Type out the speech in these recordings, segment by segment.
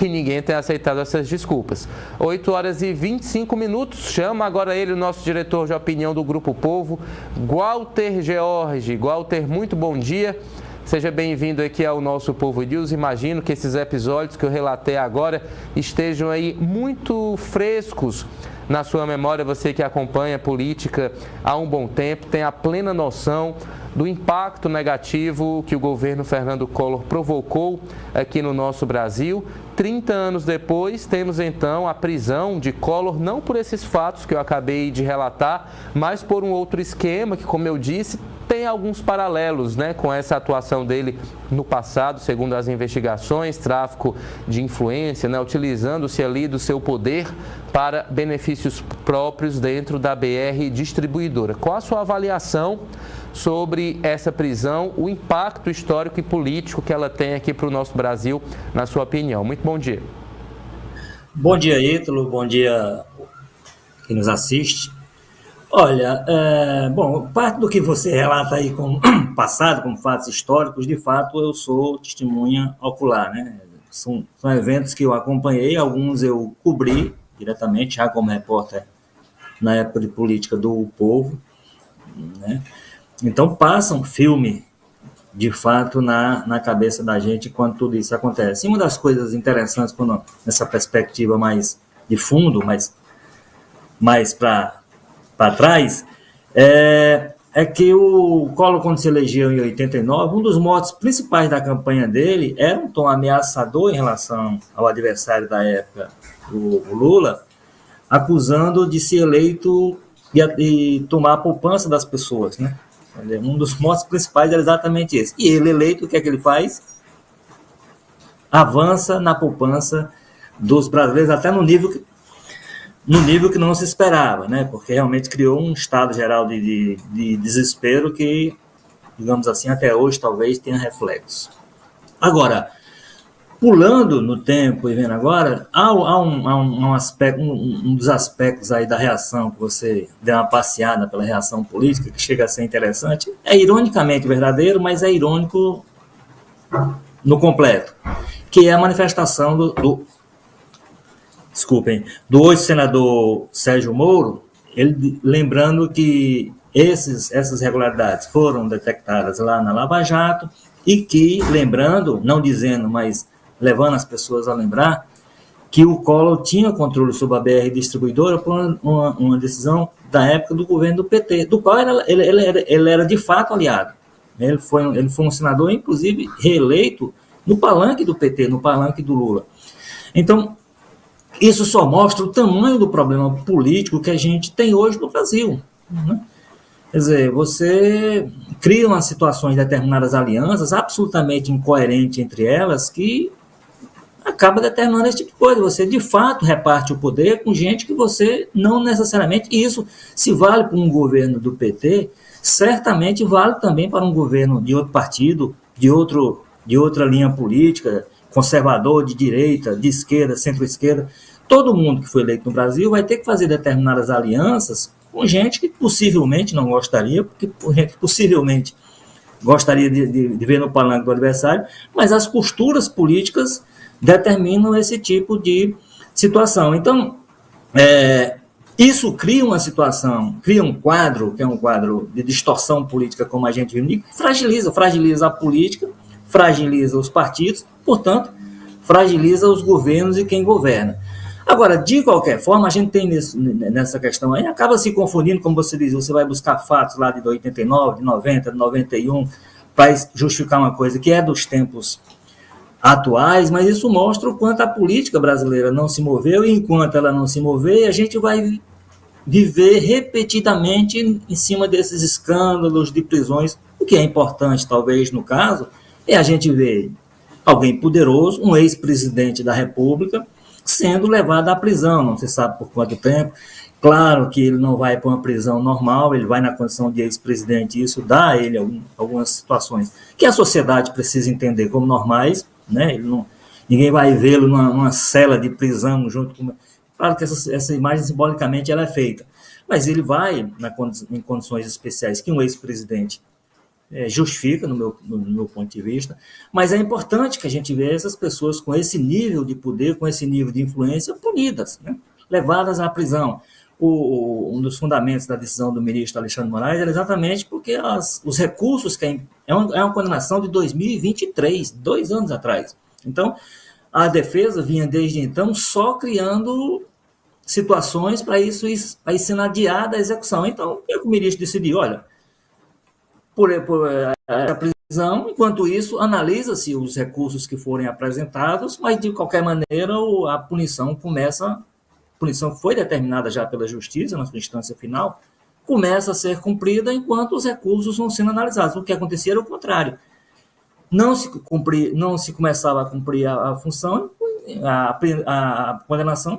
que ninguém tenha aceitado essas desculpas. 8 horas e 25 minutos, chama agora ele, o nosso diretor de opinião do Grupo Povo, Walter George. Walter, muito bom dia. Seja bem-vindo aqui ao nosso Povo News. Imagino que esses episódios que eu relatei agora estejam aí muito frescos na sua memória. Você que acompanha a política há um bom tempo, tem a plena noção do impacto negativo que o governo Fernando Collor provocou aqui no nosso Brasil. 30 anos depois, temos então a prisão de Collor, não por esses fatos que eu acabei de relatar, mas por um outro esquema que, como eu disse, tem alguns paralelos, com essa atuação dele no passado, segundo as investigações, tráfico de influência, utilizando-se ali do seu poder para benefícios próprios dentro da BR Distribuidora. Qual a sua avaliação sobre essa prisão, o impacto histórico e político que ela tem aqui para o nosso Brasil, na sua opinião? Muito bom dia. Bom dia, Ítalo. Bom dia quem nos assiste. Olha, parte do que você relata aí como passado, como fatos históricos, de fato eu sou testemunha ocular, São eventos que eu acompanhei, alguns eu cobri diretamente, já como repórter na época de política do Povo, Então passa um filme, de fato, na cabeça da gente quando tudo isso acontece. E uma das coisas interessantes, nessa perspectiva mais de fundo, mais para trás, é que o Collor, quando se elegeu em 89, um dos motos principais da campanha dele era um tom ameaçador em relação ao adversário da época, o Lula, acusando de ser eleito e tomar a poupança das pessoas, Um dos motos principais era exatamente esse. E ele eleito, o que é que ele faz? Avança na poupança dos brasileiros, até no nível que não se esperava, Porque realmente criou um estado geral de desespero que, digamos assim, até hoje talvez tenha reflexo. Agora, pulando no tempo e vendo agora, há um aspecto, um dos aspectos aí da reação, que você deu uma passeada pela reação política, que chega a ser interessante, é ironicamente verdadeiro, mas é irônico no completo, que é a manifestação do hoje senador Sérgio Moro, ele lembrando que essas irregularidades foram detectadas lá na Lava Jato e que, lembrando, não dizendo, mas levando as pessoas a lembrar, que o Collor tinha controle sobre a BR Distribuidora por uma decisão da época do governo do PT, do qual ele era de fato aliado. Ele foi um senador, inclusive, reeleito no palanque do PT, no palanque do Lula. Então, isso só mostra o tamanho do problema político que a gente tem hoje no Brasil. Quer dizer, você cria umas situações de determinadas alianças absolutamente incoerentes entre elas que acaba determinando esse tipo de coisa. Você, de fato, reparte o poder com gente que você não necessariamente... E isso, se vale para um governo do PT, certamente vale também para um governo de outro partido, de outra linha política, conservador, de direita, de esquerda, centro-esquerda. Todo mundo que foi eleito no Brasil vai ter que fazer determinadas alianças com gente que possivelmente não gostaria, porque gente que possivelmente gostaria de ver no palanque do adversário, mas as costuras políticas determinam esse tipo de situação. Então, isso cria uma situação, cria um quadro, que é um quadro de distorção política, como a gente viu, e fragiliza a política, fragiliza os partidos, portanto, fragiliza os governos e quem governa. Agora, de qualquer forma, a gente tem nessa questão aí, acaba se confundindo, como você diz, você vai buscar fatos lá de 89, de 90, de 91, para justificar uma coisa que é dos tempos atuais, mas isso mostra o quanto a política brasileira não se moveu, e enquanto ela não se mover, a gente vai viver repetidamente em cima desses escândalos de prisões. O que é importante, talvez, no caso, é a gente ver alguém poderoso, um ex-presidente da República, sendo levado à prisão, não se sabe por quanto tempo. Claro que ele não vai para uma prisão normal, ele vai na condição de ex-presidente, e isso dá a ele algumas situações que a sociedade precisa entender como normais, ninguém vai vê-lo numa cela de prisão junto com... Claro que essa imagem, simbolicamente, ela é feita, mas ele vai em condições especiais que um ex-presidente justifica, no meu ponto de vista, mas é importante que a gente veja essas pessoas com esse nível de poder, com esse nível de influência, punidas, né? Levadas à prisão. Um dos fundamentos da decisão do ministro Alexandre de Moraes era exatamente porque os recursos que é uma condenação de 2023, 2 anos atrás. Então, a defesa vinha desde então só criando situações para isso sendo adiada a execução. Então, o ministro decidiu, olha, por a prisão, enquanto isso, analisa-se os recursos que forem apresentados, mas, de qualquer maneira, a punição foi determinada já pela Justiça, na sua instância final, começa a ser cumprida enquanto os recursos vão sendo analisados. O que acontecia era o contrário. Não se começava a cumprir a função, a condenação,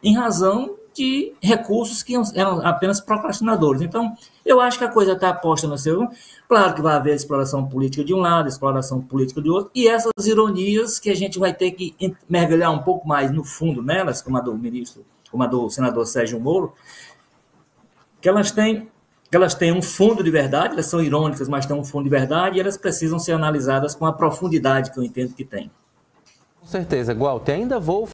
em razão de recursos que eram apenas procrastinadores. Então, eu acho que a coisa está posta no seu... Claro que vai haver exploração política de um lado, exploração política de outro, e essas ironias que a gente vai ter que mergulhar um pouco mais no fundo nelas, como a do senador Sérgio Moro, que elas têm um fundo de verdade, elas são irônicas, mas têm um fundo de verdade, e elas precisam ser analisadas com a profundidade que eu entendo que tem. Com certeza, Walter. Ainda vou